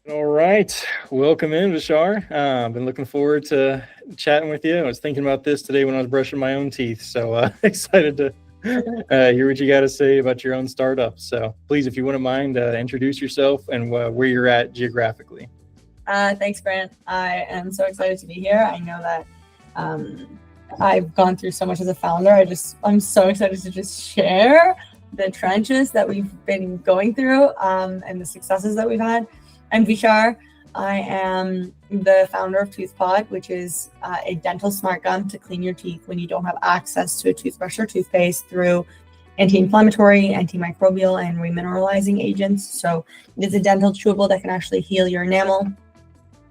All right. Welcome in, Vishar. Been looking forward to chatting with you. I was thinking about this today when I was brushing my own teeth. So excited to hear what you got to say about your own startup. So please, if you wouldn't mind, introduce yourself and where you're at geographically. Thanks, Brent. I am so excited to be here. I know that I've gone through so much as a founder. I'm so excited to just share the trenches that we've been going through and the successes that we've had. I'm Vishar. I am the founder of Toothpod, which is a dental smart gum to clean your teeth when you don't have access to a toothbrush or toothpaste through anti-inflammatory, antimicrobial, and remineralizing agents. So it is a dental chewable that can actually heal your enamel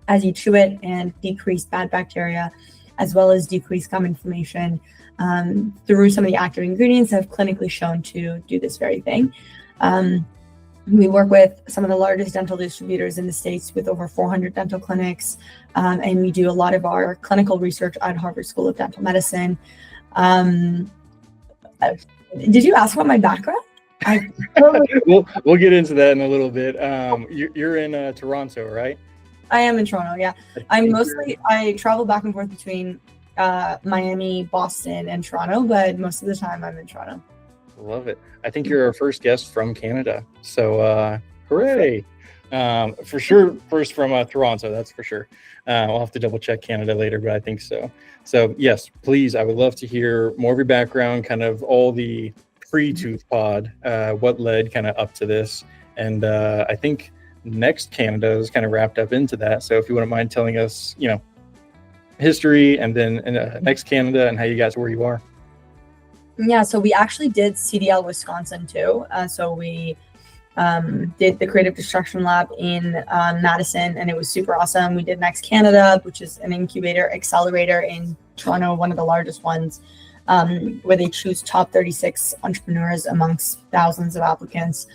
as you chew it and decrease bad bacteria, as well as decrease gum inflammation through some of the active ingredients that have clinically shown to do this very thing. We work with some of the largest dental distributors in the States with over 400 dental clinics, and we do a lot of our clinical research at Harvard School of Dental Medicine. Did you ask about my background? We'll get into that in a little bit. You're in Toronto, right? I am in Toronto, yeah. I travel back and forth between Miami, Boston, and Toronto, but most of the time I'm in Toronto. Love it. I think you're our first guest from Canada. So hooray. For sure, first from Toronto, that's for sure. We'll have to double check Canada later, but I think so. So yes, please, I would love to hear more of your background, kind of all the pre-Toothpod, what led kind of up to this. And I think Next Canada is kind of wrapped up into that. So if you wouldn't mind telling us, history and then Next Canada and how you got to where you are. Yeah, so we actually did CDL Wisconsin too. So we did the Creative Destruction Lab in Madison, and it was super awesome. We did Next Canada, which is an incubator accelerator in Toronto, one of the largest ones, where they choose top 36 entrepreneurs amongst thousands of applicants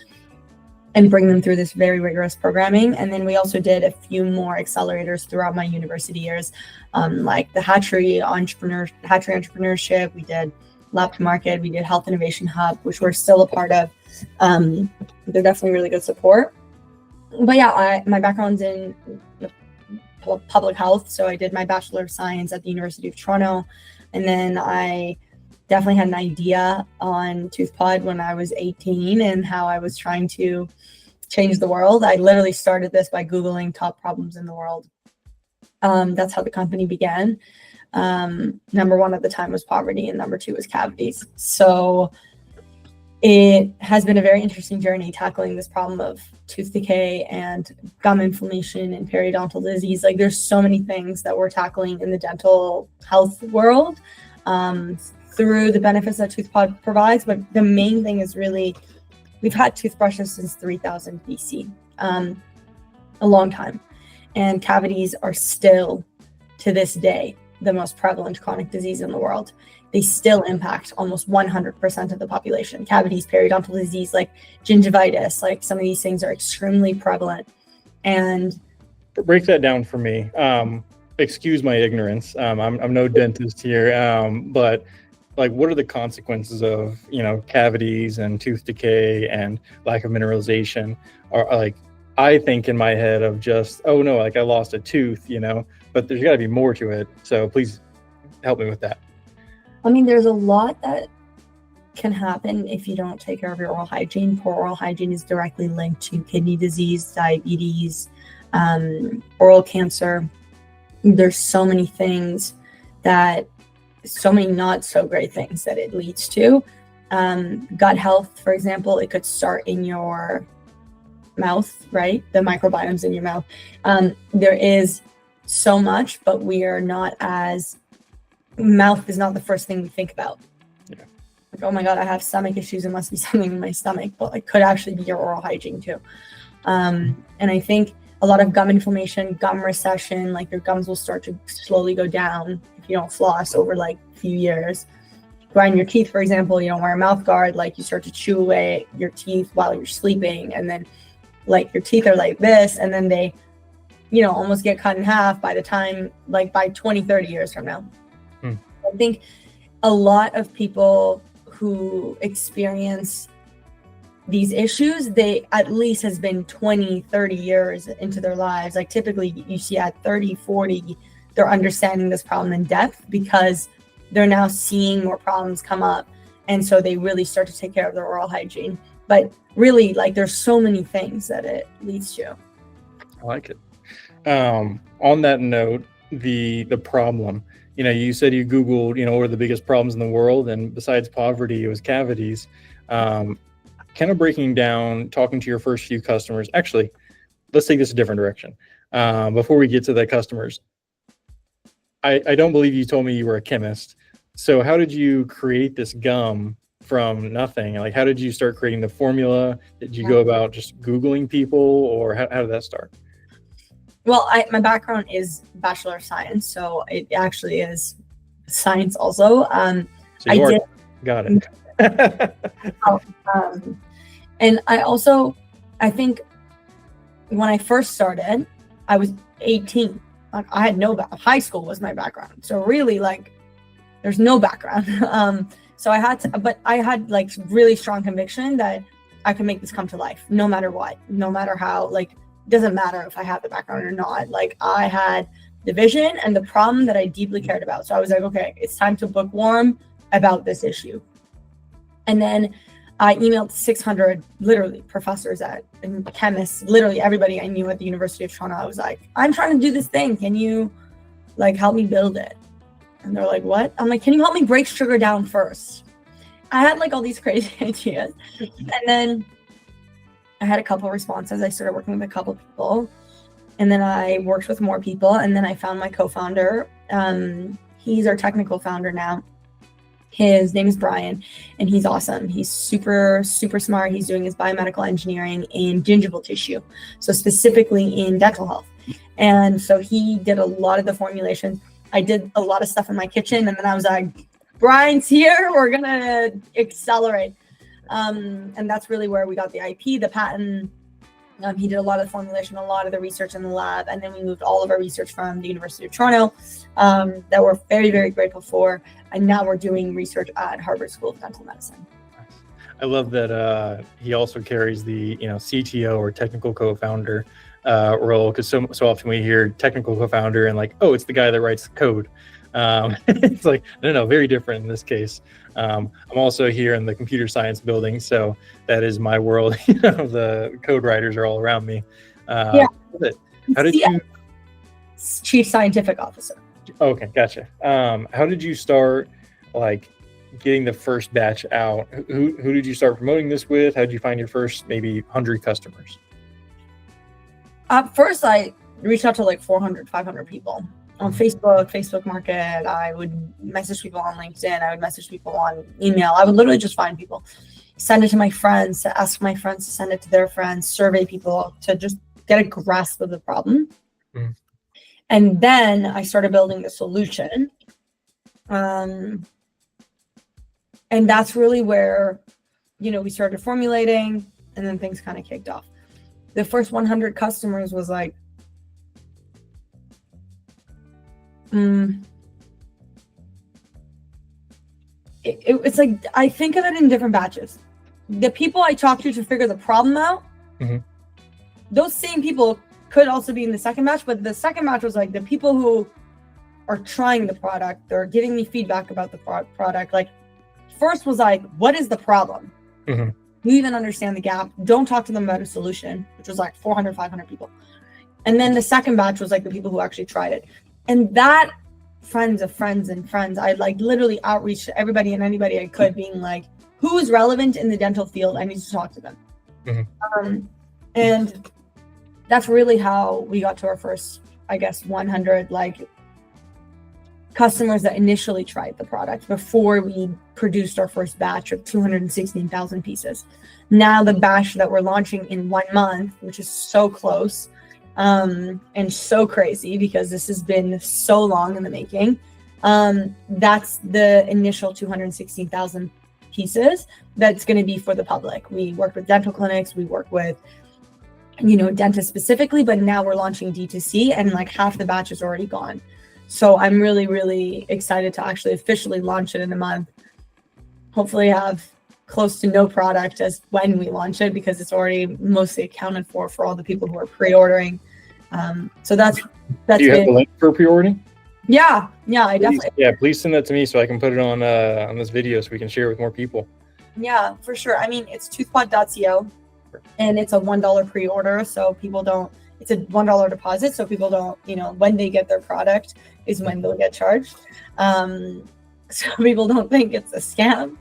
and bring them through this very rigorous programming. And then we also did a few more accelerators throughout my university years, like the Hatchery Entrepreneurship. We did Lab to Market. We did Health Innovation Hub, which we're still a part of. They're definitely really good support. But yeah, my background's in public health. So I did my Bachelor of Science at the University of Toronto. And then I definitely had an idea on Toothpod when I was 18 and how I was trying to change the world. I literally started this by Googling top problems in the world. That's how the company began. Number one at the time was poverty, and number two was cavities. So it has been a very interesting journey tackling this problem of tooth decay and gum inflammation and periodontal disease. Like, there's so many things that we're tackling in the dental health world through the benefits that Toothpod provides. But the main thing is really, we've had toothbrushes since 3000 BC, a long time. And cavities are still, to this day, the most prevalent chronic disease in the world. They still impact almost 100% of the population. Cavities, periodontal disease, like gingivitis, like some of these things are extremely prevalent. And break that down for me. Excuse my ignorance. I'm no dentist here, but like, what are the consequences of cavities and tooth decay and lack of mineralization? Or like, I think in my head of just, oh no, like I lost a tooth, but there's got to be more to it. So please help me with that. I mean, there's a lot that can happen if you don't take care of your oral hygiene. Poor oral hygiene is directly linked to kidney disease, diabetes, oral cancer. There's so many things so many not so great things that it leads to. Gut health, for example, it could start in your mouth, right? The microbiomes in your mouth. There is so much, but mouth is not the first thing we think about. Yeah. Like, oh my God, I have stomach issues. It must be something in my stomach, but it could actually be your oral hygiene too. And I think a lot of gum inflammation, gum recession, like your gums will start to slowly go down if you don't floss over like a few years. Grind your teeth, for example, you don't wear a mouth guard, like you start to chew away your teeth while you're sleeping, and then like your teeth are like this, and then they almost get cut in half by the time, like by 20, 30 years from now. I think a lot of people who experience these issues, they at least has been 20, 30 years into their lives. Like typically you see at 30, 40, they're understanding this problem in depth because they're now seeing more problems come up. And so they really start to take care of their oral hygiene. But really, like, there's so many things that it leads to. I like it. On that note, the problem, you said you Googled, what are the biggest problems in the world? And besides poverty, it was cavities. Kind of breaking down, talking to your first few customers. Actually, let's take this a different direction. Before we get to the customers, I don't believe you told me you were a chemist. So how did you create this gum from nothing? Like, how did you start creating the formula? Did you go about just Googling people, or how did that start? Well, my background is Bachelor of Science, so it actually is science also. Got it. And I think when I first started, I was 18. Like, I had high school was my background. So really, like, there's no background. So I had like really strong conviction that I could make this come to life, no matter what, no matter how, like, doesn't matter if I have the background or not. Like, I had the vision and the problem that I deeply cared about. So I was like, okay, it's time to bookworm about this issue. And then I emailed 600 literally professors and chemists, literally everybody I knew at the University of Toronto. I was like, I'm trying to do this thing. Can you like help me build it? And they're like, what? I'm like, can you help me break sugar down first? I had like all these crazy ideas. And then I had a couple of responses. I started working with a couple of people, and then I worked with more people. And then I found my co-founder. He's our technical founder now. His name is Brian, and he's awesome. He's super, super smart. He's doing his biomedical engineering in gingival tissue, so specifically in dental health. And so he did a lot of the formulations. I did a lot of stuff in my kitchen, and then I was like, Brian's here, we're gonna accelerate. And that's really where we got the IP, the patent. He did a lot of the formulation, a lot of the research in the lab, and then we moved all of our research from the University of Toronto that we're very, very grateful for. And now we're doing research at Harvard School of Dental Medicine. I love that he also carries the CTO or technical co-founder role, because so often we hear technical co-founder and like, oh, it's the guy that writes code. It's like, no, very different in this case. I'm also here in the computer science building, so that is my world. The code writers are all around me. Yeah. How did you? Chief Scientific Officer. Okay, gotcha. How did you start, like, getting the first batch out? Who did you start promoting this with? How did you find your first maybe 100 customers? First, I reached out to like 400, 500 people on Facebook Market. I would message people on LinkedIn. I would message people on email. I would literally just find people, send it to my friends, to ask my friends to send it to their friends, survey people to just get a grasp of the problem. Mm. And then I started building the solution. And that's really where, we started formulating, and then things kind of kicked off. The first 100 customers was like, it's like, I think of it in different batches. The people I talked to figure the problem out, mm-hmm. Those same people could also be in the second batch, but the second batch was like the people who are trying the product, they're giving me feedback about the product. Like, first was like, what is the problem? Mm-hmm. You even understand the gap. Don't talk to them about a solution, which was like 400, 500 people. And then the second batch was like the people who actually tried it. And that friends of friends and friends, I'd like literally outreach to everybody and anybody I could, being like, who is relevant in the dental field? I need to talk to them. Mm-hmm. And that's really how we got to our first, 100 like customers that initially tried the product before we produced our first batch of 216,000 pieces. Now the batch that we're launching in 1 month, which is so close, and so crazy because this has been so long in the making. That's the initial 216,000 pieces that's going to be for the public. We work with dental clinics, we work with dentists specifically, but now we're launching D2C, and like half the batch is already gone. So I'm really, really excited to actually officially launch it in a month. Hopefully have close to no product as when we launch it, because it's already mostly accounted for all the people who are pre-ordering. So that's Do you have the link for pre-ordering? Yeah, I definitely. Yeah, please send that to me so I can put it on this video so we can share it with more people. Yeah, for sure. I mean, it's toothpod.co, and it's a $1 pre-order, so people don't. It's a $1 deposit, so people don't. When they get their product is when they'll get charged. So people don't think it's a scam.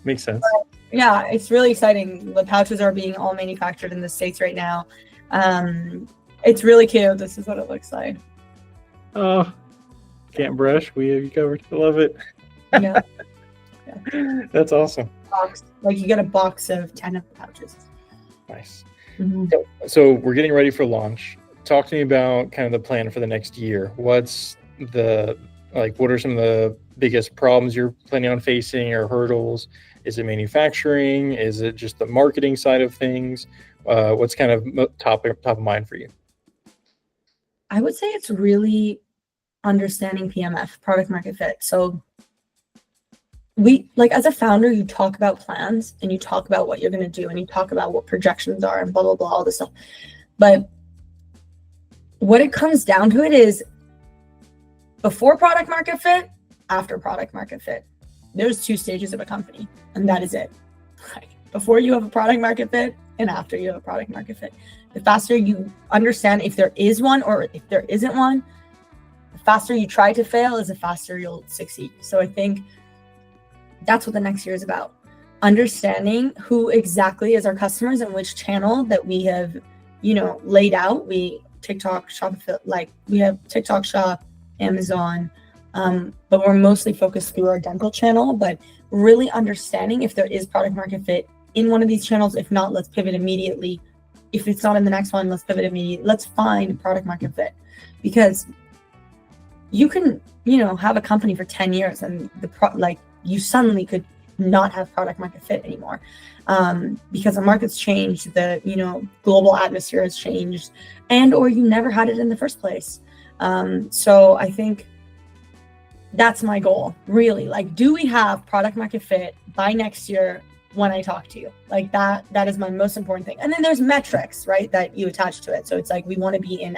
Makes sense. Yeah, it's really exciting. The pouches are being all manufactured in the States right now. It's really cute. This is what it looks like. Oh, can't brush. We have you covered. I love it. Yeah. That's awesome. Like you get a box of 10 of the pouches. Nice. Mm-hmm. So we're getting ready for launch. Talk to me about kind of the plan for the next year. What are some of the biggest problems you're planning on facing or hurdles? Is it manufacturing? Is it just the marketing side of things? What's kind of top of mind for you? I would say it's really understanding PMF, product market fit. So as a founder, you talk about plans and you talk about what you're going to do and you talk about what projections are and blah, blah, blah, all this stuff. But what it comes down to it is before product market fit, after product market fit. There's 2 stages of a company, and that is it. Before you have a product market fit and after you have a product market fit. The faster you understand if there is one or if there isn't one, the faster you try to fail is the faster you'll succeed. So I think that's what the next year is about. Understanding who exactly is our customers and which channel that we have, laid out. We TikTok shop, we have TikTok shop, Amazon, but we're mostly focused through our dental channel, but really understanding if there is product market fit in one of these channels. If not, let's pivot immediately. If it's not in the next one, let's pivot immediately. Let's find product market fit, because you can, have a company for 10 years and you suddenly could not have product market fit anymore, because the market's changed, the, global atmosphere has changed, or you never had it in the first place. So I think that's my goal, really. Do we have product market fit by next year when I talk to you? That is my most important thing. And then there's metrics, right, that you attach to it. So it's we want to be in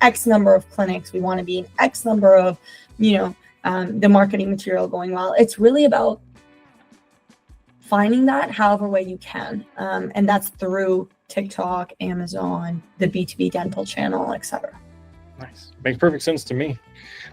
X number of clinics. We want to be in X number of, the marketing material going well. It's really about finding that however way you can. And that's through TikTok, Amazon, the B2B dental channel, etc. Nice. Makes perfect sense to me.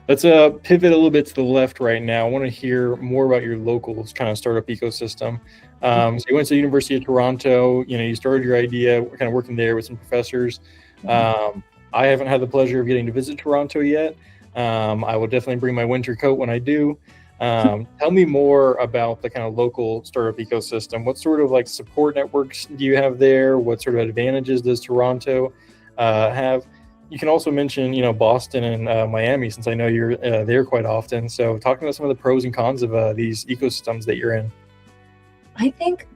Let's pivot a little bit to the left right now. I want to hear more about your local kind of startup ecosystem. So you went to the University of Toronto, you started your idea, kind of working there with some professors. I haven't had the pleasure of getting to visit Toronto yet. I will definitely bring my winter coat when I do. Tell me more about the kind of local startup ecosystem. What sort of support networks do you have there? What sort of advantages does Toronto have? You can also mention, Boston and Miami, since I know you're there quite often. So talk about some of the pros and cons of these ecosystems that you're in. I think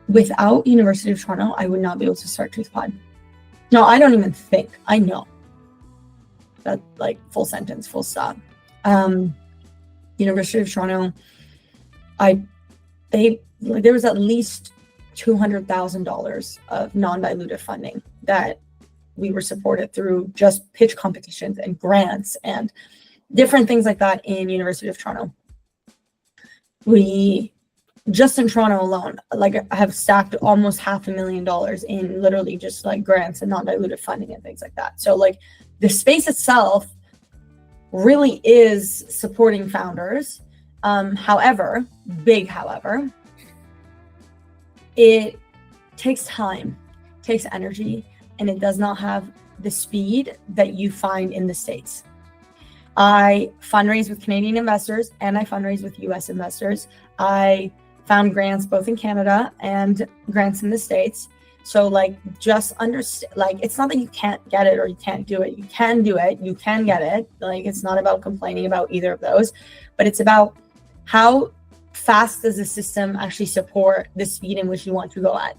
without University of Toronto, I would not be able to start Toothpod. No, I don't even think. I know. That full sentence, full stop. University of Toronto, there was at least $200,000 of non-dilutive funding that we were supported through just pitch competitions and grants and different things like that in University of Toronto. We just in Toronto alone, have stacked almost $500,000 in literally just grants and non-dilutive funding and things like that. So the space itself really is supporting founders. However, it takes time, takes energy, and it does not have the speed that you find in the States. I fundraise with Canadian investors and I fundraise with US investors. I found grants both in Canada and grants in the States. So just understand, it's not that you can't get it or you can't do it. You can do it, you can get it. It's not about complaining about either of those, but it's about how fast does the system actually support the speed in which you want to go at.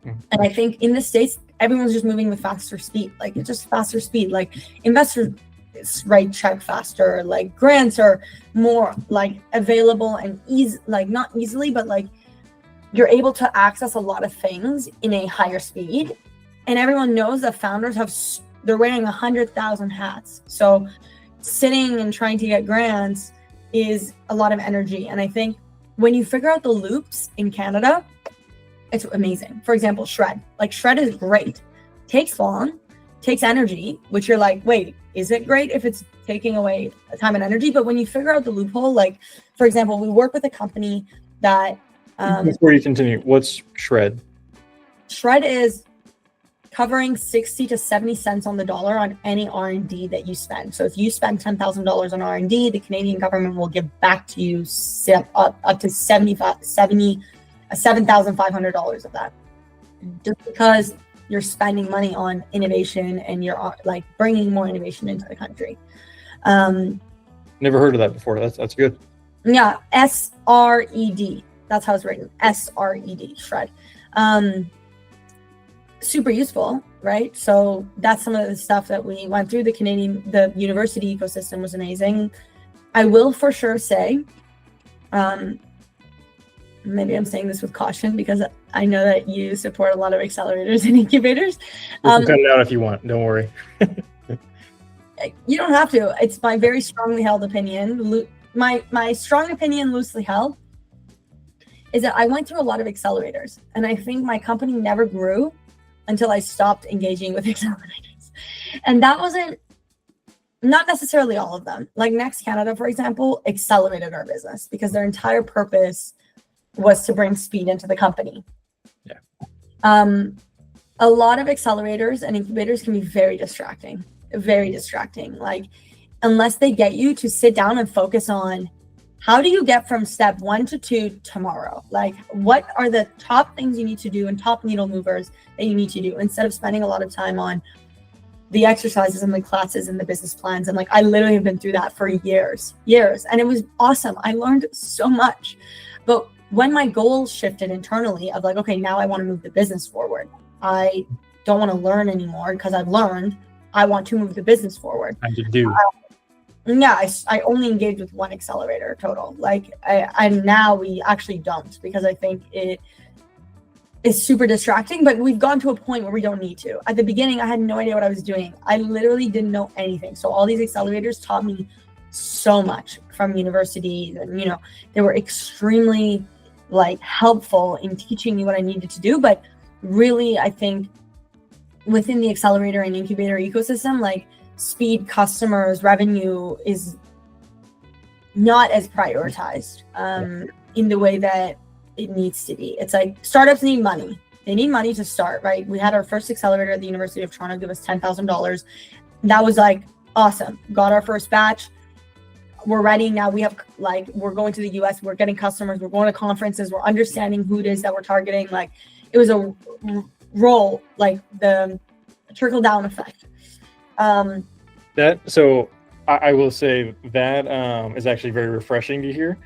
And I think in the States, everyone's just moving with faster speed, it's just faster speed. Investors write check faster, like grants are more like available and like not easily, but like you're able to access a lot of things in a higher speed. And everyone knows that founders they're wearing 100,000 hats. So sitting and trying to get grants is a lot of energy. And I think when you figure out the loops in Canada, it's amazing. For example, Shred. Like Shred is great. Takes long, takes energy, which you're like, wait, is it great if it's taking away time and energy? But when you figure out the loophole, like, for example, we work with a company that... Before you continue, what's Shred? Shred is covering 60 to 70 cents on the dollar on any R&D that you spend. So if you spend $10,000 on R&D, the Canadian government will give back to you up to $7,500 of that. Just because you're spending money on innovation and you're like bringing more innovation into the country. Never heard of that before. That's good. Yeah, SRED. That's how it's written. SRED, Shred. Super useful, right? So that's some of the stuff that we went through. The university ecosystem was amazing. I will for sure say, maybe I'm saying this with caution because I know that you support a lot of accelerators and incubators. You can cut it out if you want. Don't worry. You don't have to. It's my very strongly held opinion. My strong opinion, loosely held, is that I went through a lot of accelerators, and I think my company never grew until I stopped engaging with accelerators. And that wasn't, not necessarily all of them. Like Next Canada, for example, accelerated our business because their entire purpose was to bring speed into the company. Yeah. A lot of accelerators and incubators can be very distracting. Like, unless they get you to sit down and focus on how do you get from step 1 to 2 tomorrow? Like, what are the top things you need to do and top needle movers that you need to do instead of spending a lot of time on the exercises and the classes and the business plans. And like, I literally have been through that for years. And it was awesome. I learned so much. But when my goals shifted internally of like, okay, now I want to move the business forward. I don't want to learn anymore because I've learned. I want to move the business forward. And you do. I only engaged with one accelerator total. Like, and now we actually don't, because I think it is super distracting, but we've gone to a point where we don't need to. At the beginning, I had no idea what I was doing. I literally didn't know anything. So all these accelerators taught me so much from university, and, you know, they were extremely like helpful in teaching me what I needed to do. But really, I think within the accelerator and incubator ecosystem, like, speed, customers, revenue is not as prioritized in the way that it needs to be. It's like startups need money. They need money to start, right? We had our first accelerator at the University of Toronto give us $10,000. That was like awesome. Got our first batch. We're ready now. We have like, we're going to the US, we're getting customers, we're going to conferences, we're understanding who it is that we're targeting. Like, it was a roll, like the trickle down effect. I will say that is actually very refreshing to hear.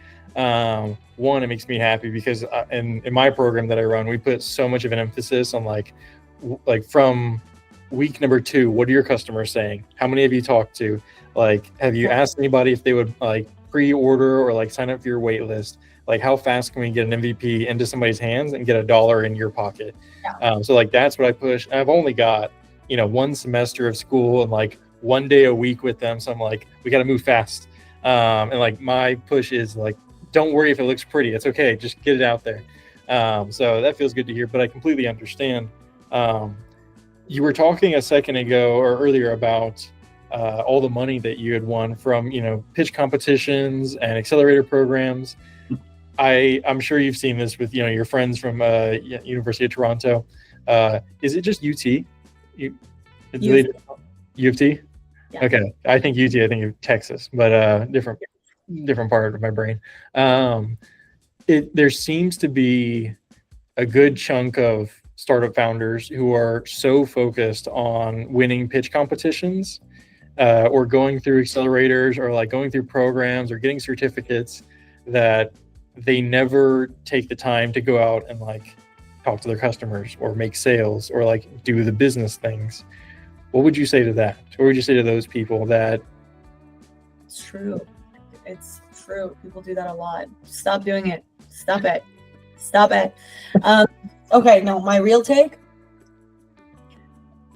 One, it makes me happy because in my program that I run, we put so much of an emphasis on like from week number 2, what are your customers saying? How many have you talked to? Like, have you asked anybody if they would like pre-order or like sign up for your wait list? Like, how fast can we get an MVP into somebody's hands and get $1 in your pocket? Yeah. So like, that's what I push. I've only got, 1 semester of school and like 1 day a week with them. So I'm like, we got to move fast. And like, my push is like, don't worry if it looks pretty. It's okay. Just get it out there. So that feels good to hear, but I completely understand. You were talking a second ago or earlier about all the money that you had won from, pitch competitions and accelerator programs. I'm sure you've seen this with, your friends from University of Toronto. Is it just UT? U of T? Yeah. Okay. I think UT, I think of Texas, but different part of my brain. There seems to be a good chunk of startup founders who are so focused on winning pitch competitions or going through accelerators or like going through programs or getting certificates that they never take the time to go out and like talk to their customers or make sales or like do the business things. What would you say to that? What would you say to those people that It's true. It's true. People do that a lot. Stop doing it. Stop it. Stop it. Okay, no, my real take.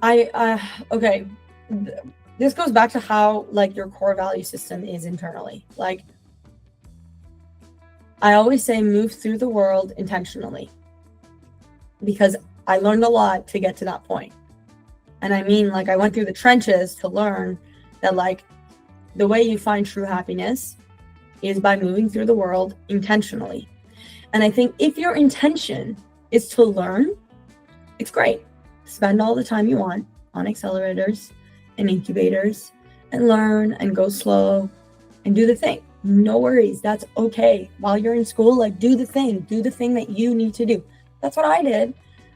Okay. This goes back to how like your core value system is internally. Like I always say move through the world intentionally, because I learned a lot to get to that point. And I mean, like I went through the trenches to learn that like the way you find true happiness is by moving through the world intentionally. And I think if your intention is to learn, it's great. Spend all the time you want on accelerators and incubators and learn and go slow and do the thing. No worries. That's okay. While you're in school, like do the thing that you need to do. That's what I did.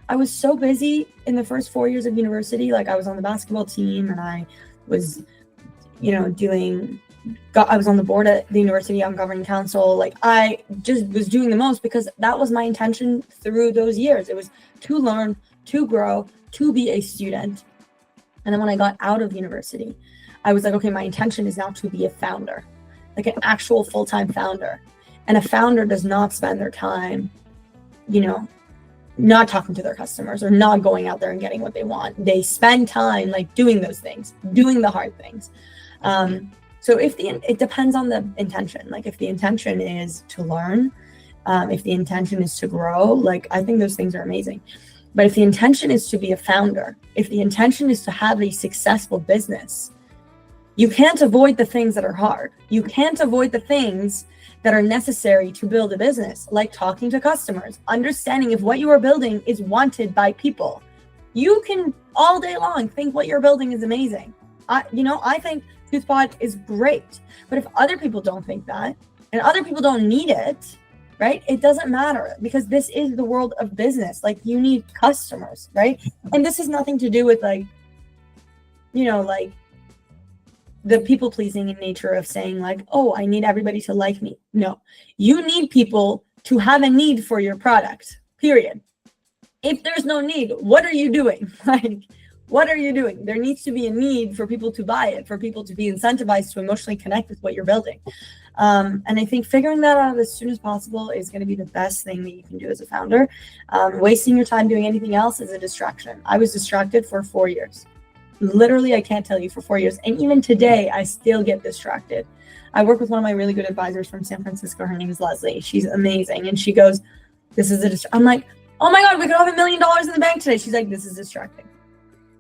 I was so busy in the first 4 years of university. Like I was on the basketball team and I was, I was on the board at the university on governing council. Like I just was doing the most because that was my intention through those years. It was to learn, to grow, to be a student. And then when I got out of university, I was like, okay, my intention is now to be a founder, like an actual full-time founder. And a founder does not spend their time, not talking to their customers or not going out there and getting what they want. They spend time like doing those things, doing the hard things. So it depends on the intention. Like if the intention is to learn, if the intention is to grow, like I think those things are amazing. But if the intention is to be a founder, if the intention is to have a successful business, you can't avoid the things that are hard. You can't avoid the things that are necessary to build a business, like talking to customers, understanding if what you are building is wanted by people. You can all day long think what you're building is amazing. I think Toothpod is great, but if other people don't think that and other people don't need it, right? It doesn't matter because this is the world of business. Like you need customers, right? And this has nothing to do with like the people pleasing in nature of saying like, oh, I need everybody to like me. No, you need people to have a need for your product, period. If there's no need, what are you doing? Like, what are you doing? There needs to be a need for people to buy it, for people to be incentivized to emotionally connect with what you're building. And I think figuring that out as soon as possible is going to be the best thing that you can do as a founder. Wasting your time doing anything else is a distraction. I was distracted for 4 years. Literally, I can't tell you, for 4 years. And even today, I still get distracted. I work with one of my really good advisors from San Francisco. Her name is Leslie. She's amazing. And she goes, this is a distraction. I'm like, oh my God, we could have $1 million in the bank today. She's like, this is distracting.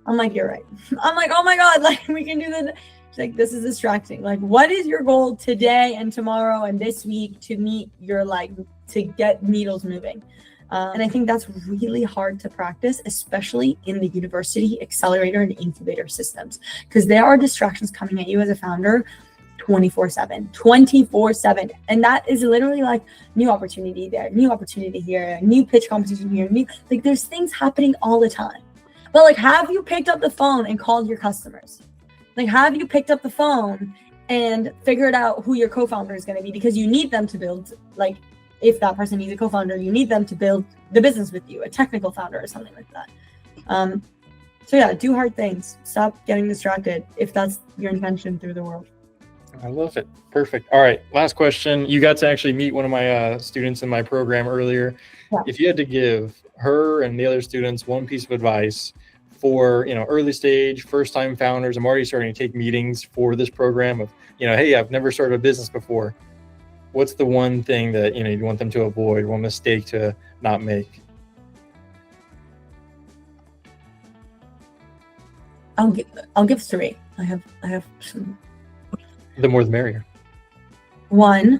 I'm like, you're right. I'm like, oh my God, like we can do that. She's like, this is distracting. Like, what is your goal today and tomorrow and this week to meet your, to get needles moving? And I think that's really hard to practice, especially in the university accelerator and incubator systems, because there are distractions coming at you as a founder 24/7. And that is literally like new opportunity there, new opportunity here, new pitch competition here, there's things happening all the time. But like, have you picked up the phone and called your customers? Like, have you picked up the phone and figured out who your co-founder is going to be? Because you need them to build, like, if that person needs a co-founder, you need them to build the business with you, a technical founder or something like that. So yeah, do hard things. Stop getting distracted if that's your intention through the world. I love it. Perfect. All right. Last question. You got to actually meet one of my students in my program earlier. Yeah. If you had to give her and the other students one piece of advice for, early stage, first time founders, I'm already starting to take meetings for this program of, hey, I've never started a business before. What's the one thing that, you'd want them to avoid, one mistake to not make? I'll give 3. I have some. The more the merrier. 1,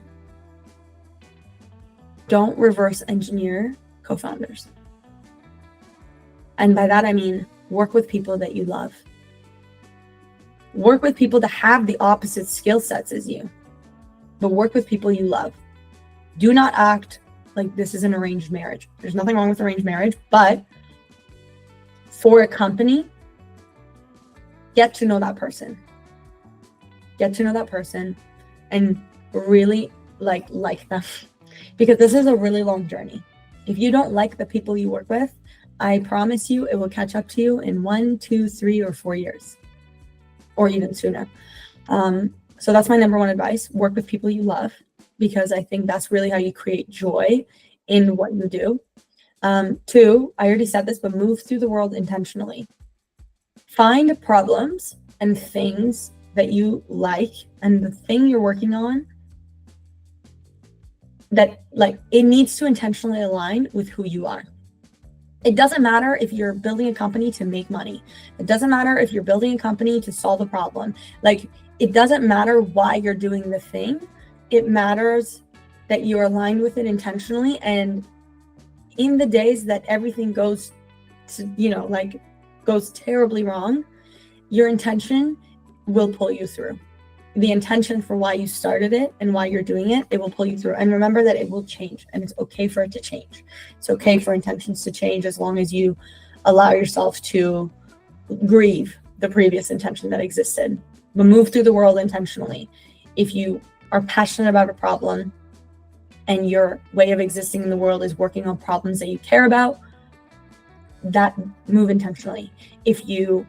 don't reverse engineer co-founders. And by that, I mean, work with people that you love. Work with people that have the opposite skill sets as you, but work with people you love. Do not act like this is an arranged marriage. There's nothing wrong with arranged marriage, but for a company, get to know that person. Get to know that person and really like them, because this is a really long journey. If you don't like the people you work with, I promise you it will catch up to you in 1, 2, 3, or 4 years, or even sooner. So that's my number one advice. Work with people you love, because I think that's really how you create joy in what you do. 2, I already said this, but move through the world intentionally. Find problems and things that you like and the thing you're working on that like it needs to intentionally align with who you are. It doesn't matter if you're building a company to make money. It doesn't matter if you're building a company to solve a problem. Like, it doesn't matter why you're doing the thing. It matters that you're aligned with it intentionally. And in the days that everything goes to, like goes terribly wrong, your intention will pull you through. The intention for why you started it and why you're doing it, it will pull you through. And remember that it will change, and it's okay for it to change. It's okay for intentions to change as long as you allow yourself to grieve the previous intention that existed. But move through the world intentionally. If you are passionate about a problem and your way of existing in the world is working on problems that you care about, that move intentionally. If you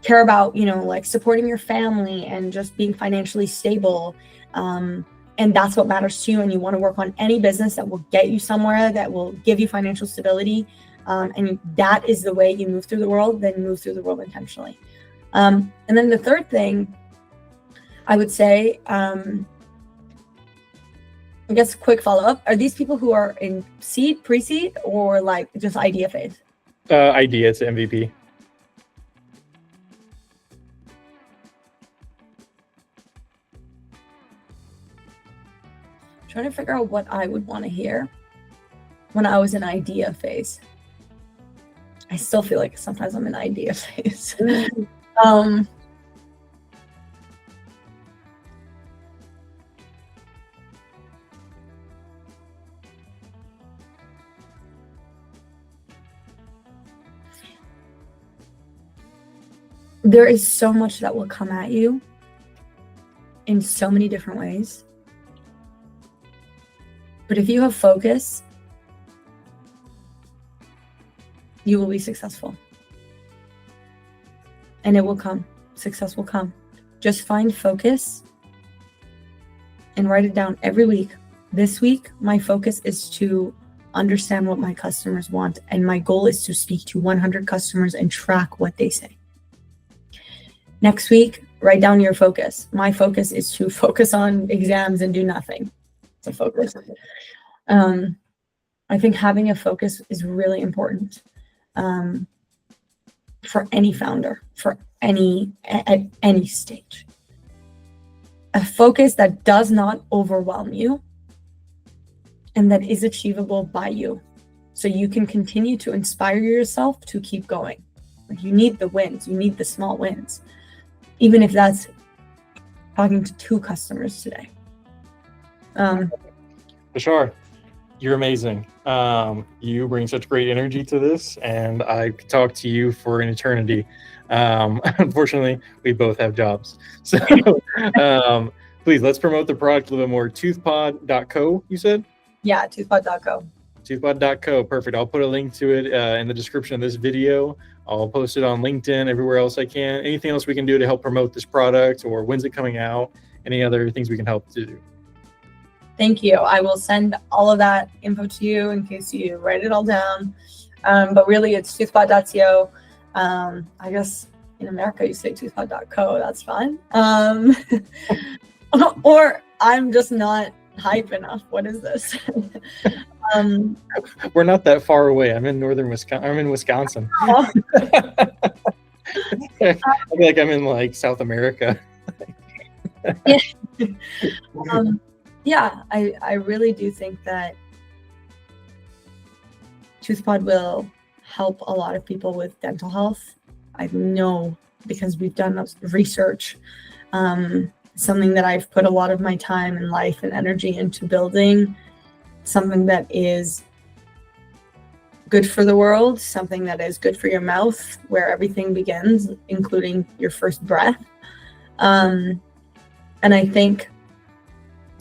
care about, like supporting your family and just being financially stable, and that's what matters to you, and you want to work on any business that will get you somewhere, that will give you financial stability, and that is the way you move through the world, then move through the world intentionally. And then the third thing I would say, I guess quick follow-up, are these people who are in seed, pre-seed, or like just idea phase? Idea, it's MVP. Trying to figure out what I would want to hear when I was in idea phase. I still feel like sometimes I'm in idea phase. There is so much that will come at you in so many different ways. But if you have focus, you will be successful. And it will come. Success will come. Just find focus and write it down every week. This week, my focus is to understand what my customers want. And my goal is to speak to 100 customers and track what they say. Next week, write down your focus. My focus is to focus on exams and do nothing. It's a focus. I think having a focus is really important for any founder, at any stage. A focus that does not overwhelm you and that is achievable by you, so you can continue to inspire yourself to keep going. You need the wins. You need the small wins, even if that's talking to 2 customers today. Vishar, you're amazing. You bring such great energy to this, and I could talk to you for an eternity. Unfortunately, we both have jobs. So please, let's promote the product a little bit more. Toothpod.co, you said? Yeah, toothpod.co. Toothpod.co, perfect. I'll put a link to it in the description of this video. I'll post it on LinkedIn, everywhere else I can. Anything else we can do to help promote this product, or when's it coming out? Any other things we can help to do? Thank you. I will send all of that info to you in case you write it all down. But really, it's toothpod.co. I guess in America, you say toothpod.co. That's fine. Or I'm just not hype enough. What is this? We're not that far away. I'm in northern Wisconsin. I'm in Wisconsin. Oh. I feel like I'm in like South America. Yeah, I really do think that Toothpod will help a lot of people with dental health. I know because we've done research, something that I've put a lot of my time and life and energy into building, something that is good for the world, something that is good for your mouth, where everything begins, including your first breath. And I think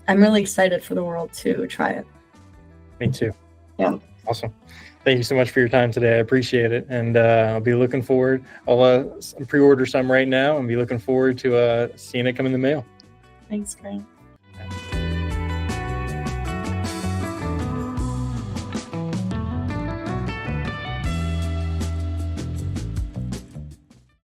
I'm really excited for the world to try it. Me too. Yeah. Awesome. Thank you so much for your time today. I appreciate it. And I'll be looking forward. I'll pre-order some right now and be looking forward to seeing it come in the mail. Thanks, Grant.